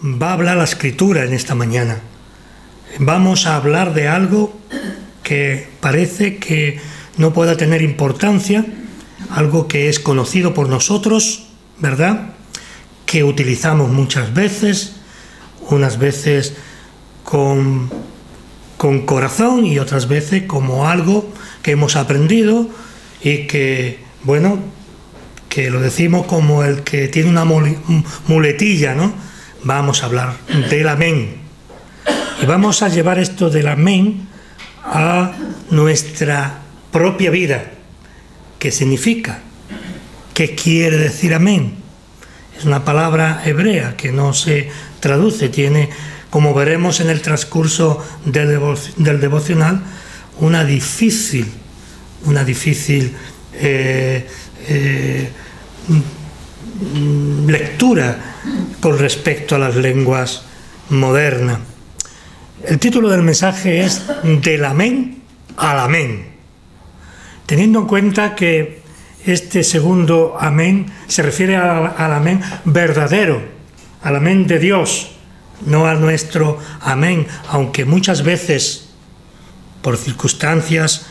va a hablar la Escritura en esta mañana. Vamos a hablar de algo que parece que no pueda tener importancia, algo que es conocido por nosotros, ¿verdad?, que utilizamos muchas veces, unas veces con corazón y otras veces como algo que hemos aprendido y que, bueno, que lo decimos como el que tiene una muletilla, ¿no? Vamos a hablar del amén. Y vamos a llevar esto del amén a nuestra propia vida. ¿Qué significa? ¿Qué quiere decir amén? Es una palabra hebrea que no se traduce, tiene, como veremos en el transcurso del devocional, una difícil lectura con respecto a las lenguas modernas. El título del mensaje es Del amén al amén, teniendo en cuenta que este segundo amén se refiere al amén verdadero, al amén de Dios, no a nuestro amén, aunque muchas veces, por circunstancias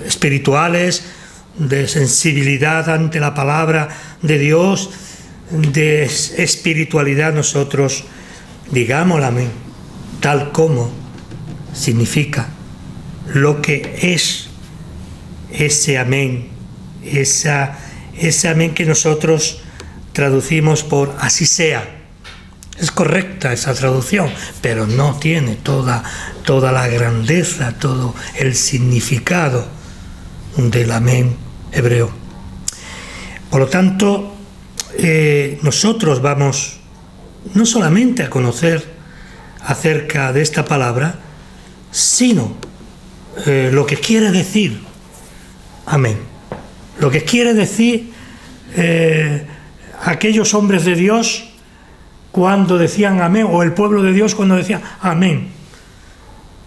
espirituales, de sensibilidad ante la palabra de Dios, de espiritualidad, nosotros digamos el amén, tal como significa lo que es ese amén, ese amén que nosotros traducimos por así sea. Es correcta esa traducción, pero no tiene toda la grandeza, todo el significado del amén hebreo. Por lo tanto, nosotros vamos no solamente a conocer acerca de esta palabra, sino lo que quiere decir amén, lo que quiere decir aquellos hombres de Dios cuando decían amén, o el pueblo de Dios cuando decía amén,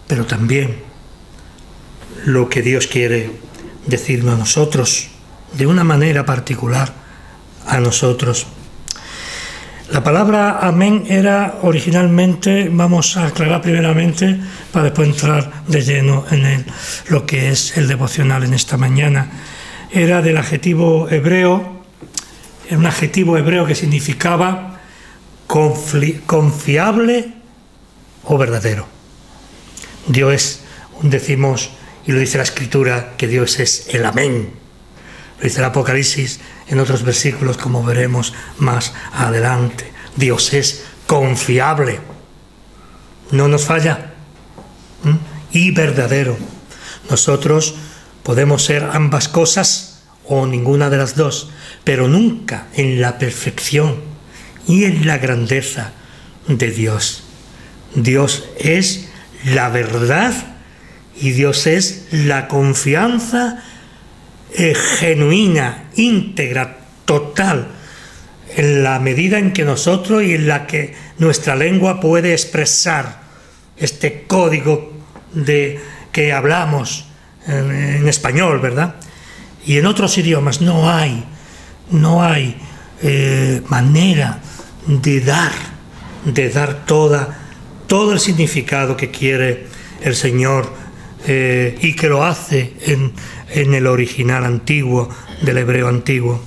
pero también lo que Dios quiere decirnos a nosotros, de una manera particular a nosotros. La palabra amén era originalmente, vamos a aclarar primeramente para después entrar de lleno en lo que es el devocional en esta mañana, era del adjetivo hebreo, era un adjetivo hebreo que significaba confiable o verdadero. Dios es, decimos, y lo dice la Escritura, que Dios es el amén. Lo dice el Apocalipsis en otros versículos, como veremos más adelante. Dios es confiable, no nos falla, y verdadero. Nosotros podemos ser ambas cosas o ninguna de las dos, pero nunca en la perfección y en la grandeza de Dios. Dios es la verdad y Dios es la confianza genuina, íntegra, total, en la medida en que nosotros y en la que nuestra lengua puede expresar este código que hablamos en español, ¿verdad? Y en otros idiomas no hay manera de dar todo el significado que quiere el Señor y que lo hace en el original antiguo del hebreo antiguo.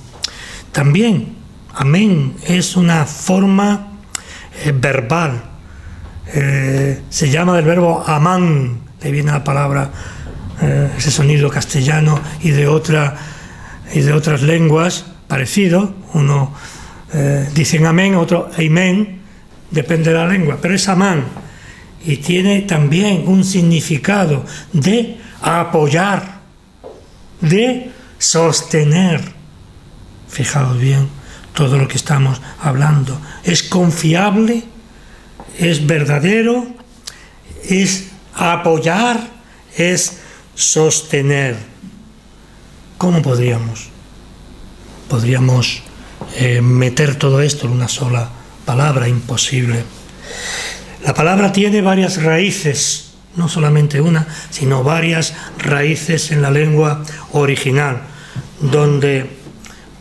También amén es una forma verbal, se llama del verbo amán, de viene la palabra, ese sonido castellano y de otras lenguas parecido. Uno dicen amén, otro amén, depende de la lengua, pero es amán y tiene también un significado de apoyar, de sostener. Fijaos bien todo lo que estamos hablando. Es confiable, es verdadero, es apoyar, es sostener. ¿Cómo podríamos meter todo esto en una sola palabra? Imposible. La palabra tiene varias raíces, no solamente una, sino varias raíces en la lengua original, donde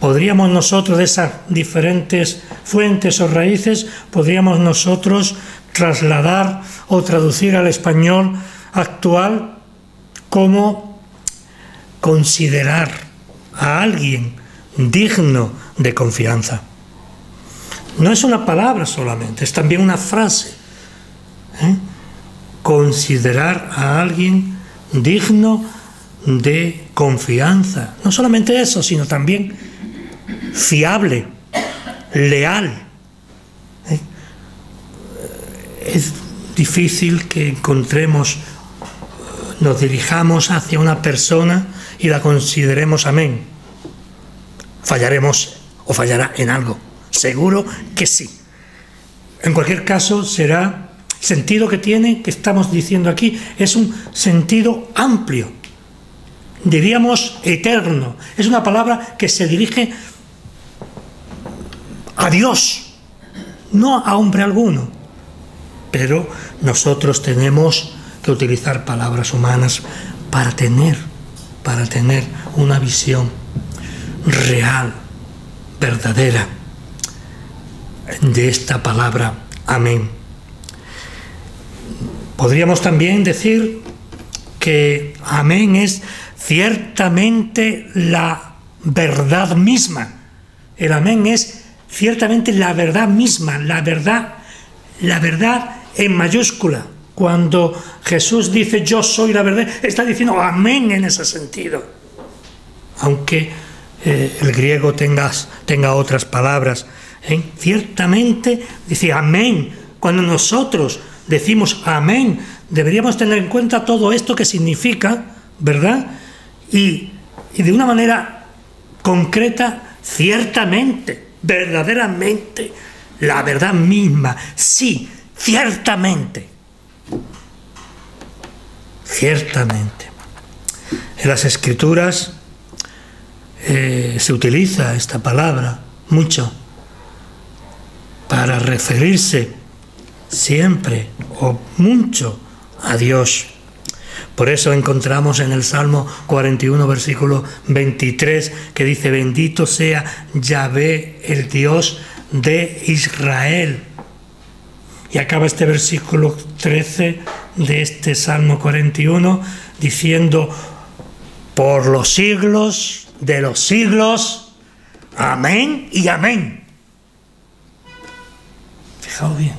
podríamos nosotros de esas diferentes fuentes o raíces, podríamos nosotros trasladar o traducir al español actual como considerar a alguien digno de confianza. No es una palabra solamente, es también una frase. Considerar a alguien digno de confianza. No solamente eso, sino también fiable, leal. Es difícil que encontremos, nos dirijamos hacia una persona y la consideremos amén. Fallaremos o fallará en algo. Seguro que sí. En cualquier caso, será el sentido que tiene, que estamos diciendo aquí, es un sentido amplio. Diríamos eterno. Es una palabra que se dirige a Dios, no a hombre alguno. Pero nosotros tenemos que utilizar palabras humanas para tener una visión real, verdadera, de esta palabra amén. Podríamos también decir que amén es ciertamente la verdad misma. El amén es ciertamente la verdad misma, la verdad en mayúscula. Cuando Jesús dice yo soy la verdad, está diciendo amén en ese sentido. Aunque el griego tenga otras palabras. Ciertamente dice amén. Cuando nosotros decimos amén, deberíamos tener en cuenta todo esto que significa, ¿verdad? Y de una manera concreta, ciertamente, verdaderamente, la verdad misma. Sí, ciertamente. Ciertamente. En las Escrituras se utiliza esta palabra mucho para referirse siempre o mucho a Dios. Por eso encontramos en el Salmo 41, versículo 23, que dice: bendito sea Yahvé, el Dios de Israel. Y acaba este versículo 13 de este Salmo 41 diciendo: por los siglos de los siglos, amén y amén. Fijaos bien,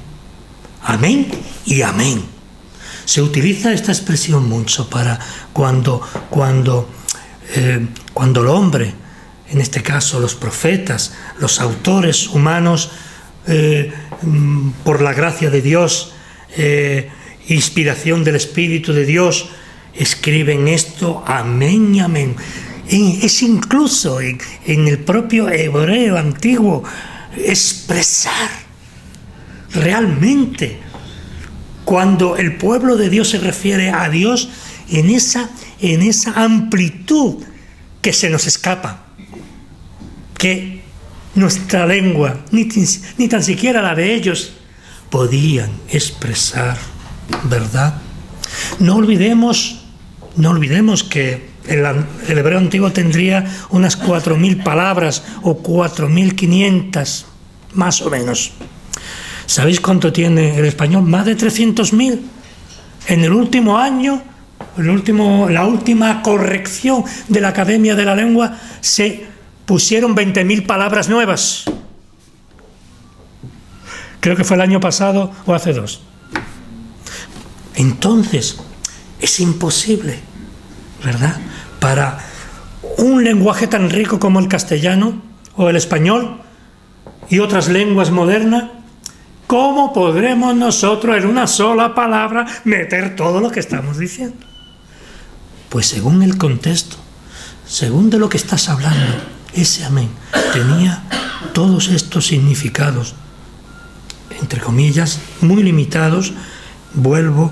amén y amén. Se utiliza esta expresión mucho para cuando el hombre, en este caso los profetas, los autores humanos, por la gracia de Dios, inspiración del Espíritu de Dios, escriben esto, amén y amén. Es incluso en el propio hebreo antiguo expresar realmente cuando el pueblo de Dios se refiere a Dios en esa amplitud que se nos escapa, que nuestra lengua, ni tan siquiera la de ellos, podían expresar, ¿verdad? No olvidemos que el hebreo antiguo tendría unas 4.000 palabras o 4.500, más o menos. ¿Sabéis cuánto tiene el español? Más de 300.000. En el último año, la última corrección de la Academia de la Lengua, se pusieron 20.000 palabras nuevas. Creo que fue el año pasado o hace 2. Entonces, es imposible, ¿verdad? Para un lenguaje tan rico como el castellano o el español y otras lenguas modernas, ¿cómo podremos nosotros en una sola palabra meter todo lo que estamos diciendo? Pues según el contexto, según de lo que estás hablando, ese amén tenía todos estos significados, entre comillas, muy limitados, vuelvo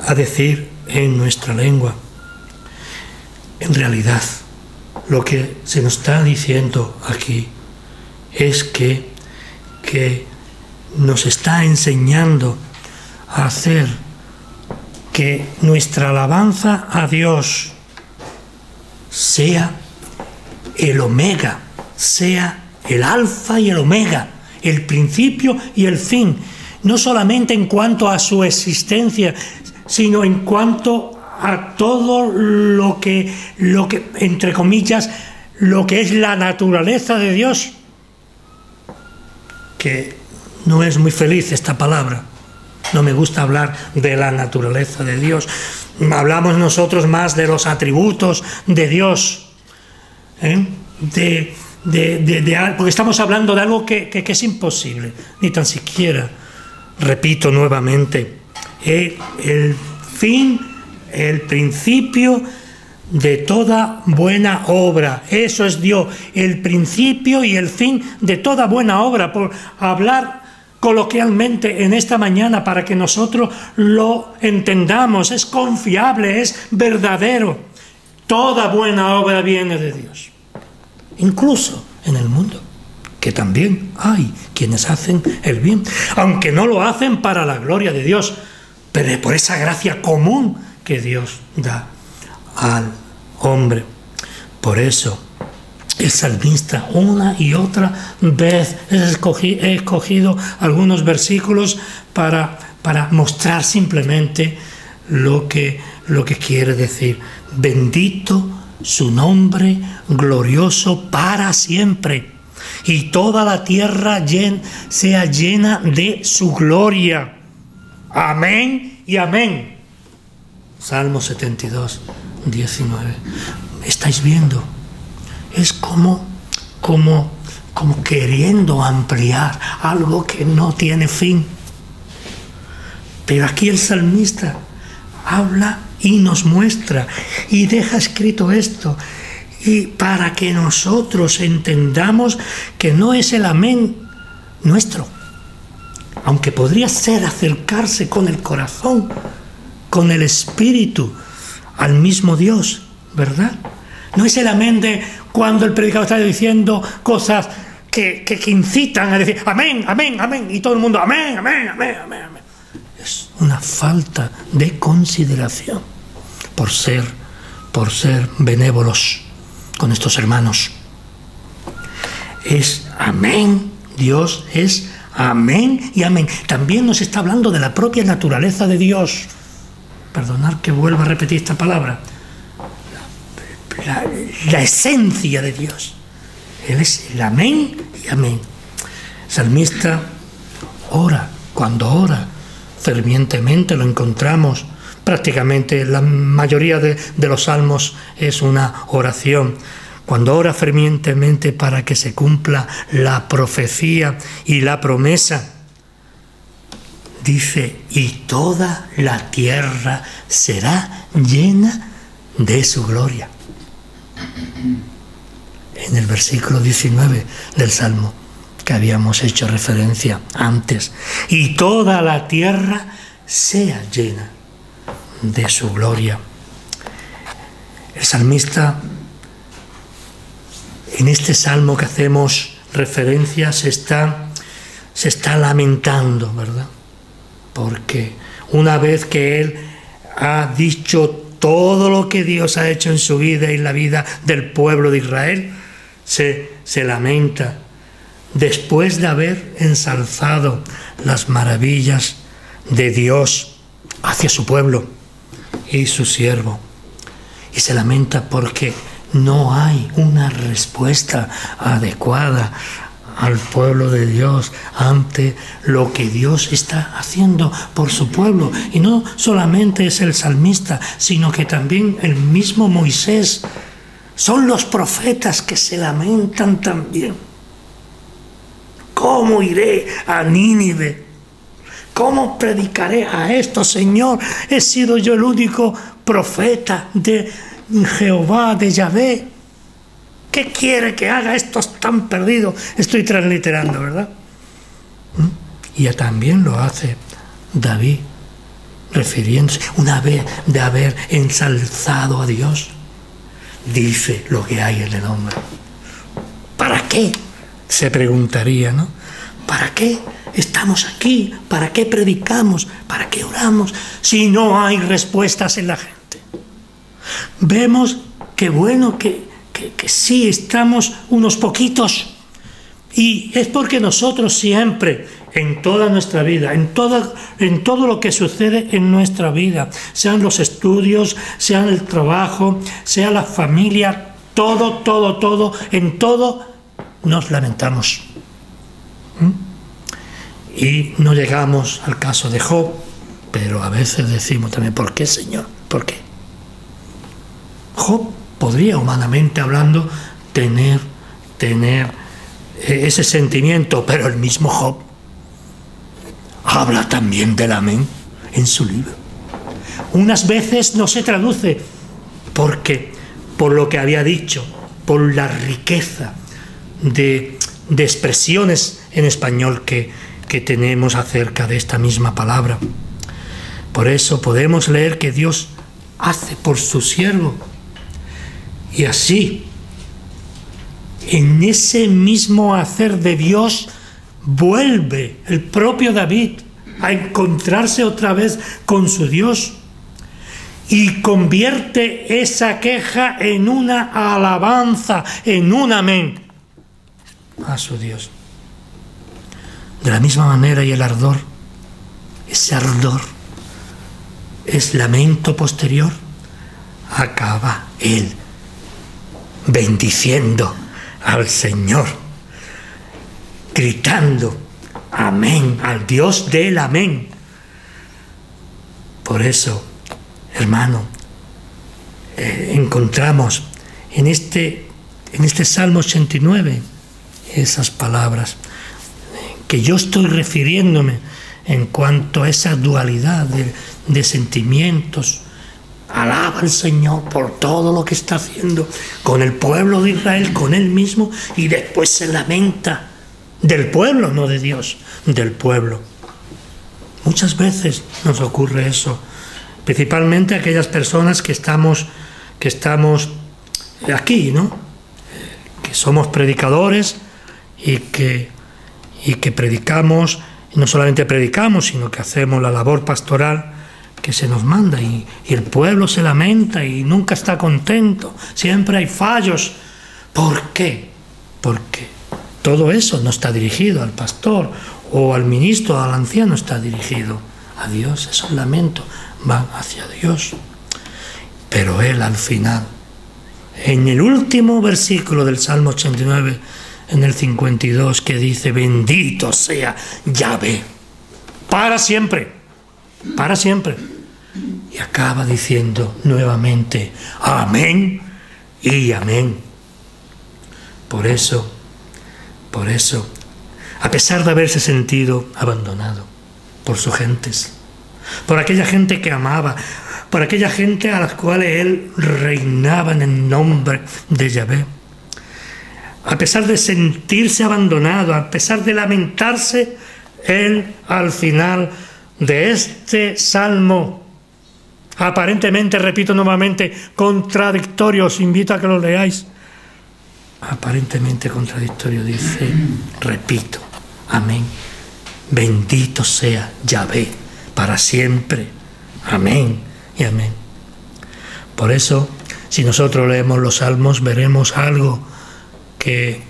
a decir, en nuestra lengua. En realidad, lo que se nos está diciendo aquí es que nos está enseñando a hacer que nuestra alabanza a Dios sea el omega, sea el alfa y el omega, el principio y el fin, no solamente en cuanto a su existencia, sino en cuanto a todo lo que entre comillas, lo que es la naturaleza de Dios, que no es muy feliz esta palabra. No me gusta hablar de la naturaleza de Dios. Hablamos nosotros más de los atributos de Dios, porque estamos hablando de algo que es imposible, ni tan siquiera, repito nuevamente, el fin, el principio de toda buena obra. Eso es Dios, el principio y el fin de toda buena obra. Por hablar coloquialmente en esta mañana para que nosotros lo entendamos, es confiable, es verdadero. Toda buena obra viene de Dios, incluso en el mundo, que también hay quienes hacen el bien, aunque no lo hacen para la gloria de Dios, pero por esa gracia común que Dios da al hombre. Por eso el salmista una y otra vez he escogido algunos versículos para mostrar simplemente lo que quiere decir. Bendito su nombre glorioso para siempre, y toda la tierra sea llena de su gloria. Amén y amén. Salmo 72, 19. ¿Estáis viendo? Es como queriendo ampliar algo que no tiene fin. Pero aquí el salmista habla y nos muestra y deja escrito esto, y para que nosotros entendamos que no es el amén nuestro, aunque podría ser acercarse con el corazón, con el espíritu al mismo Dios, ¿verdad? No es el amén de cuando el predicador está diciendo cosas que incitan a decir amén, amén, amén, y todo el mundo amén, amén, amén, amén, amén. Es una falta de consideración por ser benévolos con estos hermanos. Es amén, Dios es amén y amén. También nos está hablando de la propia naturaleza de Dios. Perdonad que vuelva a repetir esta palabra. La esencia de Dios. Él es el amén y amén. El salmista ora, cuando ora fervientemente, lo encontramos prácticamente, la mayoría de los salmos es una oración. Cuando ora fervientemente para que se cumpla la profecía y la promesa, dice, y toda la tierra será llena de su gloria. En el versículo 19 del Salmo que habíamos hecho referencia antes, y toda la tierra sea llena de su gloria. El salmista, en este salmo que hacemos referencia, se está lamentando, ¿verdad? Porque una vez que él ha dicho todo lo que Dios ha hecho en su vida y en la vida del pueblo de Israel, se lamenta después de haber ensalzado las maravillas de Dios hacia su pueblo y su siervo. Y se lamenta porque no hay una respuesta adecuada al pueblo de Dios ante lo que Dios está haciendo por su pueblo. Y no solamente es el salmista, sino que también el mismo Moisés. Son los profetas que se lamentan también. ¿Cómo iré a Nínive? ¿Cómo predicaré a esto, Señor? ¿He sido yo el único profeta de Jehová, de Yahvé? ¿Qué quiere que haga? Estos tan perdidos. Estoy transliterando, ¿verdad? Y también lo hace David, refiriéndose, una vez de haber ensalzado a Dios, dice lo que hay en el hombre. ¿Para qué? Se preguntaría, ¿no? ¿Para qué estamos aquí? ¿Para qué predicamos? ¿Para qué oramos? Si no hay respuestas en la gente. Vemos que bueno, que sí estamos unos poquitos Y es porque nosotros siempre, en toda nuestra vida, en todo lo que sucede en nuestra vida, sean los estudios, sean el trabajo, sea la familia, en todo nos lamentamos. Y no llegamos al caso de Job, pero a veces decimos también, ¿por qué, Señor? ¿Por qué? Job podría, humanamente hablando, tener ese sentimiento, pero el mismo Job habla también del amén en su libro. Unas veces no se traduce porque, por lo que había dicho, por la riqueza de expresiones en español que tenemos acerca de esta misma palabra. Por eso podemos leer que Dios hace por su siervo. Y así, en ese mismo hacer de Dios, vuelve el propio David a encontrarse otra vez con su Dios y convierte esa queja en una alabanza, en un amén a su Dios. De la misma manera, y el ardor, ese ardor, es lamento posterior, acaba él bendiciendo al Señor, gritando amén, al Dios del amén. Por eso, hermano, encontramos en este Salmo 89 esas palabras que yo estoy refiriéndome en cuanto a esa dualidad de sentimientos. Alaba al Señor por todo lo que está haciendo con el pueblo de Israel, con él mismo, y después se lamenta del pueblo, no de Dios, del pueblo. Muchas veces nos ocurre eso, principalmente aquellas personas que estamos aquí, ¿no? Que somos predicadores y que predicamos, y no solamente predicamos, sino que hacemos la labor pastoral que se nos manda, y el pueblo se lamenta y nunca está contento, siempre hay fallos. ¿Por qué? Porque todo eso no está dirigido al pastor o al ministro o al anciano, está dirigido a Dios. Esos lamentos van hacia Dios. Pero él al final, en el último versículo del Salmo 89, en el 52, que dice: bendito sea Yahvé, para siempre, para siempre. Y acaba diciendo nuevamente amén y amén. Por eso, a pesar de haberse sentido abandonado por sus gentes, por aquella gente que amaba, por aquella gente a las cuales él reinaba en el nombre de Yahvé, a pesar de sentirse abandonado, a pesar de lamentarse, él al final de este salmo, aparentemente, repito nuevamente, contradictorio, os invito a que lo leáis, aparentemente contradictorio, dice, repito, amén, bendito sea Yahvé para siempre, amén y amén. Por eso, si nosotros leemos los salmos, veremos algo que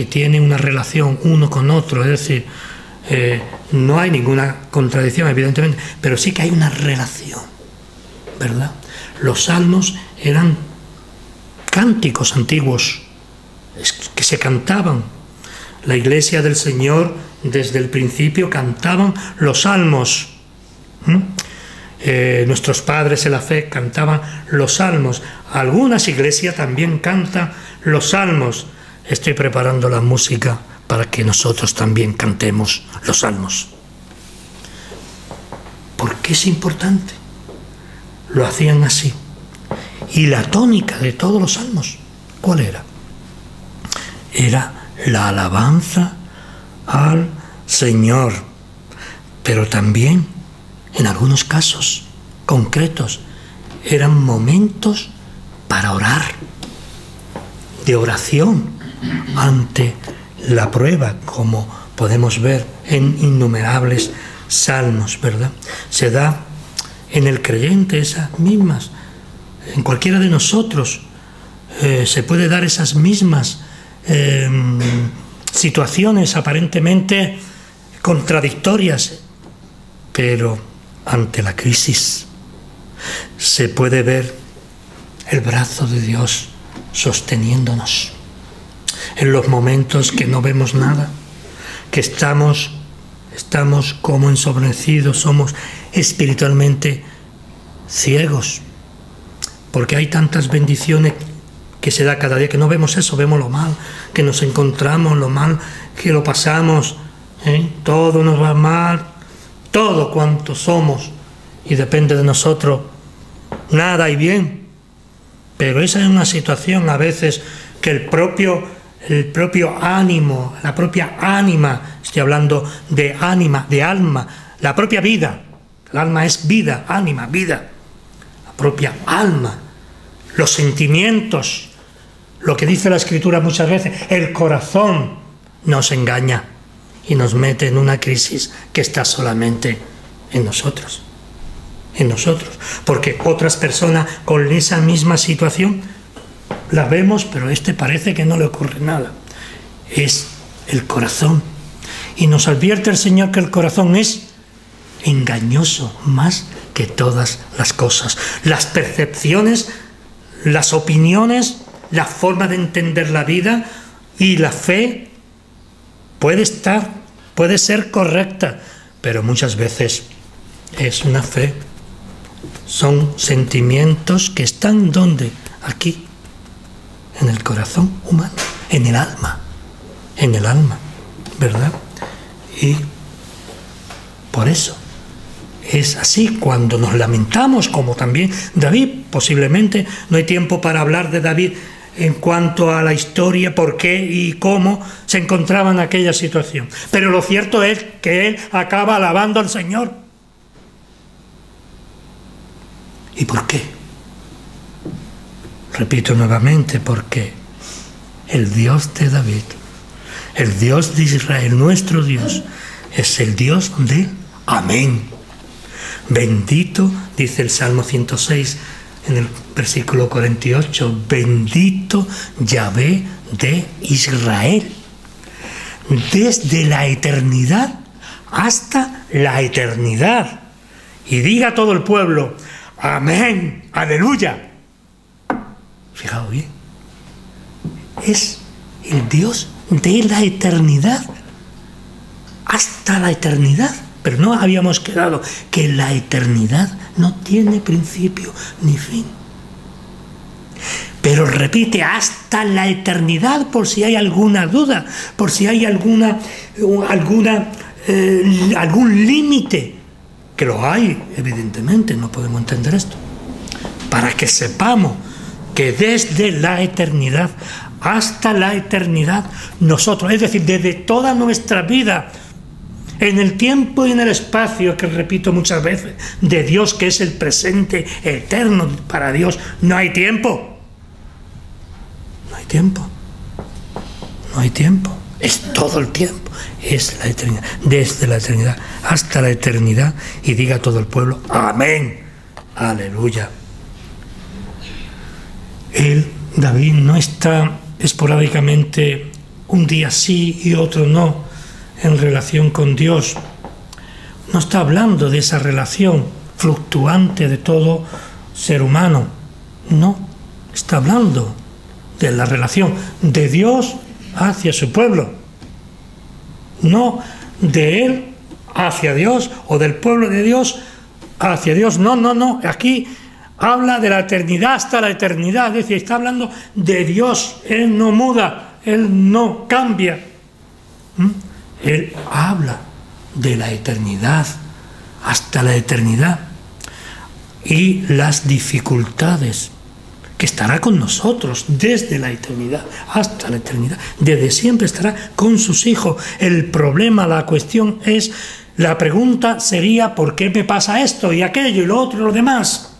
tiene una relación uno con otro, es decir, no hay ninguna contradicción, evidentemente, pero sí que hay una relación, ¿verdad? Los salmos eran cánticos antiguos que se cantaban. La Iglesia del Señor desde el principio cantaban los salmos. Nuestros padres en la fe cantaban los salmos. Algunas iglesias también cantan los salmos. Estoy preparando la música para que nosotros también cantemos los salmos. ¿Por qué es importante? Lo hacían así. Y la tónica de todos los salmos, ¿cuál era? Era la alabanza al Señor, pero también, en algunos casos concretos, eran momentos para orar, de oración ante la prueba, como podemos ver en innumerables salmos, ¿verdad? Se da en el creyente esas mismas, en cualquiera de nosotros se puede dar esas mismas situaciones aparentemente contradictorias, pero ante la crisis se puede ver el brazo de Dios sosteniéndonos. En los momentos que no vemos nada, que estamos como ensombrecidos, somos espiritualmente ciegos, porque hay tantas bendiciones que se da cada día, que no vemos eso, vemos lo mal, que nos encontramos, lo mal que lo pasamos, todo nos va mal, todo cuanto somos, y depende de nosotros, nada hay bien. Pero esa es una situación a veces que el propio ánimo, la propia ánima, estoy hablando de ánima, de alma, la propia vida, el alma es vida, ánima, vida, la propia alma, los sentimientos, lo que dice la Escritura muchas veces, el corazón nos engaña y nos mete en una crisis que está solamente en nosotros, porque otras personas con esa misma situación la vemos, pero parece que no le ocurre nada. Es el corazón. Y nos advierte el Señor que el corazón es engañoso más que todas las cosas. Las percepciones, las opiniones, la forma de entender la vida y la fe puede ser correcta, pero muchas veces es una fe. Son sentimientos que están ¿dónde? Aquí, en el corazón humano, en el alma, ¿verdad? Y por eso es así cuando nos lamentamos, como también David. Posiblemente no hay tiempo para hablar de David en cuanto a la historia, por qué y cómo se encontraba en aquella situación. Pero lo cierto es que él acaba alabando al Señor. ¿Y por qué? Repito nuevamente, porque el Dios de David, el Dios de Israel, nuestro Dios, es el Dios del amén. Bendito, dice el Salmo 106, en el versículo 48, bendito Yahvé de Israel, desde la eternidad hasta la eternidad. Y diga todo el pueblo, amén, aleluya. Fijaos bien, es el Dios de la eternidad, hasta la eternidad. Pero no habíamos quedado que la eternidad no tiene principio ni fin. Pero repite, hasta la eternidad, por si hay alguna duda, por si hay algún límite, que lo hay, evidentemente, no podemos entender esto, para que sepamos que desde la eternidad hasta la eternidad, nosotros, es decir, desde toda nuestra vida, en el tiempo y en el espacio, que repito muchas veces, de Dios, que es el presente eterno, para Dios no hay tiempo. No hay tiempo. No hay tiempo. Es todo el tiempo. Es la eternidad. Desde la eternidad hasta la eternidad. Y diga todo el pueblo, amén. Aleluya. David, no está esporádicamente un día sí y otro no en relación con Dios. No está hablando de esa relación fluctuante de todo ser humano. No, está hablando de la relación de Dios hacia su pueblo. No de Él hacia Dios o del pueblo de Dios hacia Dios. No. Aquí habla de la eternidad hasta la eternidad. Es decir, está hablando de Dios. Él no muda, Él no cambia. Él habla de la eternidad hasta la eternidad y las dificultades que estará con nosotros desde la eternidad hasta la eternidad. Desde siempre estará con sus hijos. El problema, la cuestión es, la pregunta sería, ¿por qué me pasa esto y aquello y lo otro y lo demás?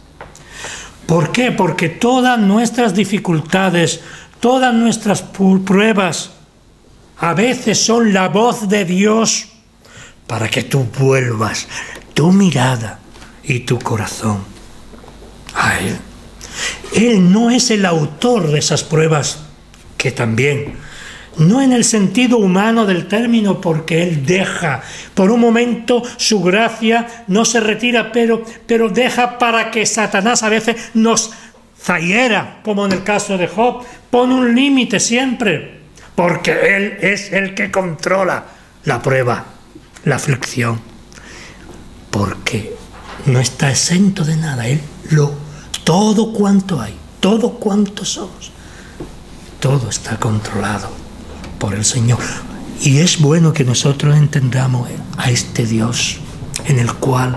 ¿Por qué? Porque todas nuestras dificultades, todas nuestras pruebas, a veces son la voz de Dios para que tú vuelvas tu mirada y tu corazón a Él. Él no es el autor de esas pruebas, que también no en el sentido humano del término, porque Él deja por un momento su gracia, no se retira, pero deja para que Satanás a veces nos zahiera, como en el caso de Job. Pone un límite siempre, porque Él es el que controla la prueba, la aflicción, porque no está exento de nada. Él todo cuanto hay, todo cuanto somos, todo está controlado por el Señor. Y es bueno que nosotros entendamos a este Dios en el cual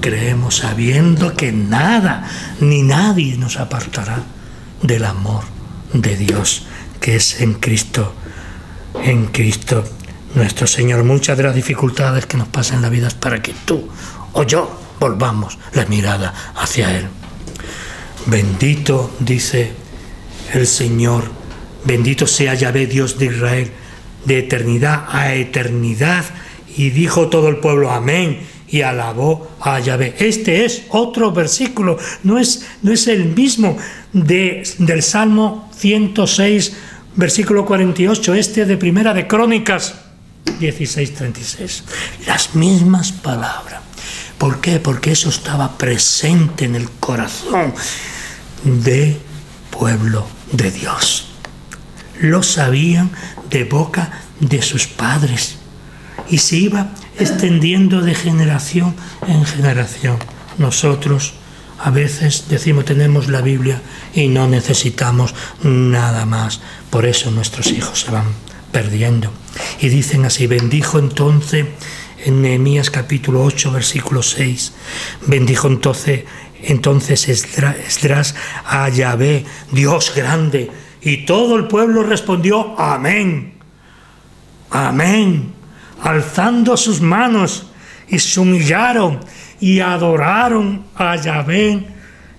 creemos, sabiendo que nada ni nadie nos apartará del amor de Dios que es en Cristo nuestro Señor. Muchas de las dificultades que nos pasan en la vida es para que tú o yo volvamos la mirada hacia Él. Bendito, dice el Señor, bendito sea Yahvé, Dios de Israel, de eternidad a eternidad. Y dijo todo el pueblo amén, y alabó a Yahvé. Este es otro versículo, no es el mismo del Salmo 106, versículo 48, este de Primera de Crónicas 16:36. Las mismas palabras. ¿Por qué? Porque eso estaba presente en el corazón del pueblo de Dios. Lo sabían de boca de sus padres y se iba extendiendo de generación en generación. Nosotros a veces decimos tenemos la Biblia y no necesitamos nada más. Por eso nuestros hijos se van perdiendo. Y dicen así: bendijo entonces, en Nehemías capítulo 8, versículo 6, bendijo entonces Esdras a Yahvé, Dios grande. Y todo el pueblo respondió amén, amén, alzando sus manos, y se humillaron y adoraron a Yahvé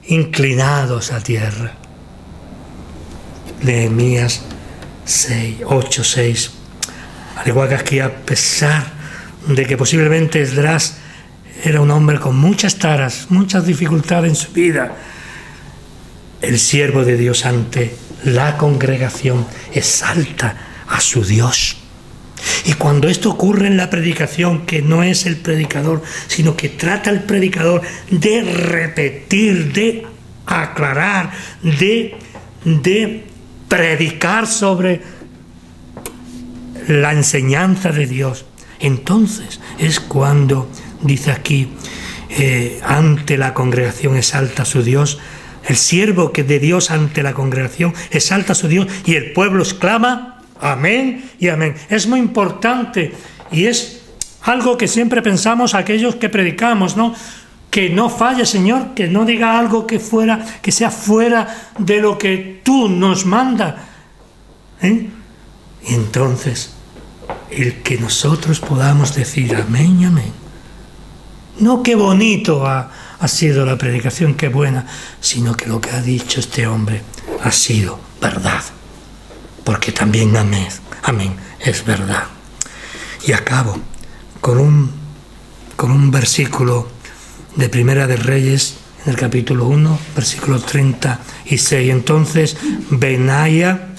inclinados a tierra. Nehemías 8:6. Al igual que aquí, a pesar de que posiblemente Esdras era un hombre con muchas taras, muchas dificultades en su vida, el siervo de Dios ante la congregación exalta a su Dios. Y cuando esto ocurre en la predicación, que no es el predicador, sino que trata el predicador de repetir, de aclarar, de predicar sobre la enseñanza de Dios, entonces es cuando dice aquí, ante la congregación exalta a su Dios. El siervo que de Dios ante la congregación exalta a su Dios, y el pueblo exclama amén y amén. Es muy importante, y es algo que siempre pensamos aquellos que predicamos, ¿no? Que no falle, Señor, que no diga algo que sea fuera de lo que tú nos mandas. Y entonces, el que nosotros podamos decir amén y amén. No qué bonito ha sido la predicación, qué buena, sino que lo que ha dicho este hombre ha sido verdad. Porque también amén, amén, es verdad. Y acabo con un versículo de Primera de Reyes, en el capítulo 1, versículo 36. Entonces Benaía,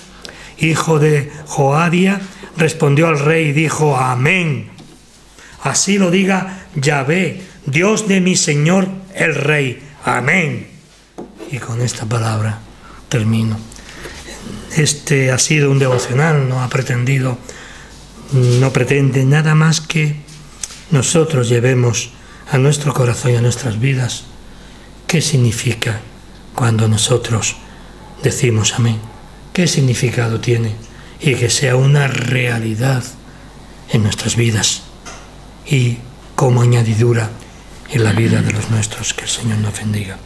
hijo de Joadia, respondió al rey y dijo amén. Así lo diga Yahvé, Dios de mi Señor el Rey. Amén. Y con esta palabra termino. Este ha sido un devocional, no pretende nada más que nosotros llevemos a nuestro corazón y a nuestras vidas qué significa cuando nosotros decimos amén, qué significado tiene, y que sea una realidad en nuestras vidas y como añadidura en la vida de los nuestros. Que el Señor nos bendiga.